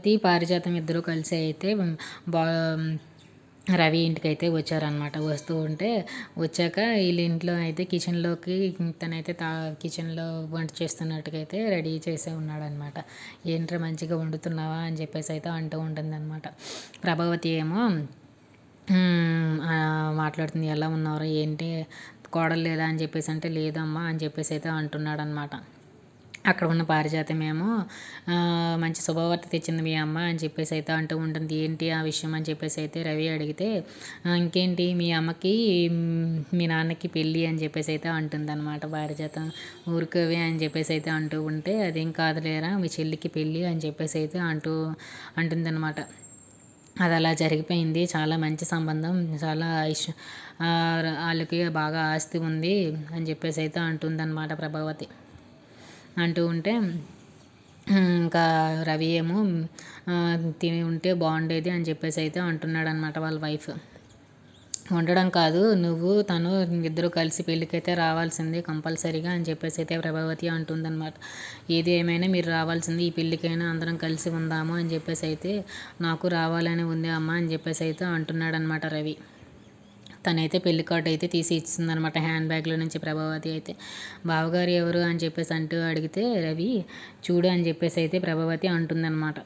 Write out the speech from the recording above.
ప్రభావతి పారిజాతం ఇద్దరు కలిసి అయితే బా రవి ఇంటికైతే వచ్చారనమాట. వస్తూ ఉంటే వచ్చాక వీళ్ళ ఇంట్లో అయితే కిచెన్లోకి తనైతే కిచెన్లో వంట చేస్తున్నట్టుగా అయితే రెడీ చేసే ఉన్నాడనమాట. ఏంట్రా మంచిగా వండుతున్నావా అని చెప్పేసి అయితే అంటూ ఉంటుందన్నమాట. ప్రభావతి ఏమో మాట్లాడుతుంది, ఎలా ఉన్నావురా ఏంటి కోడలు లేదా అని చెప్పేసి అంటే, లేదమ్మా అని చెప్పేసి అయితే అంటున్నాడనమాట. అక్కడ ఉన్న పారిజాతమేమో మంచి శుభవార్త తెచ్చింది మీ అమ్మ అని చెప్పేసి అయితే అంటూ ఉంటుంది. ఏంటి ఆ విషయం అని చెప్పేసి అయితే రవి అడిగితే, ఇంకేంటి మీ అమ్మకి మీ నాన్నకి పెళ్ళి అని చెప్పేసి అయితే అంటుందన్నమాట పారిజాతం. ఊరుకోవే అని చెప్పేసి అయితే అంటూ ఉంటే, అదేం కాదులేరా మీ చెల్లికి పెళ్ళి అని చెప్పేసి అయితే అంటుందన్నమాట. అది అలా జరిగిపోయింది. చాలా మంచి సంబంధం, చాలా వాళ్ళకి బాగా ఆస్తి ఉంది అని చెప్పేసి అయితే అంటుందన్నమాట ప్రభావతి. అంటూ ఉంటే ఇంకా రవి ఏమో తిని ఉంటే బాగుండేది అని చెప్పేసి అయితే అంటున్నాడనమాట వాళ్ళ వైఫ్. ఉండడం కాదు, తను ఇద్దరు కలిసి పెళ్ళికైతే రావాల్సిందే కంపల్సరీగా అని చెప్పేసి అయితే ప్రభావతి అంటుందన్నమాట. ఏది ఏమైనా మీరు రావాల్సింది, ఈ పెళ్ళికైనా అందరం కలిసి ఉందాము అని చెప్పేసి అయితే నాకు రావాలని ఉంది అమ్మ అని చెప్పేసి అయితే అంటున్నాడనమాట రవి. తనైతే పెళ్లి కార్డు అయితే తీసి ఇచ్చిందనమాట హ్యాండ్ బ్యాగ్లో నుంచి ప్రభావతి అయితే. బావగారు ఎవరు అని చెప్పేసి అడిగితే రవి చూడు అని చెప్పేసి అయితే ప్రభావతి అంటుందన్నమాట.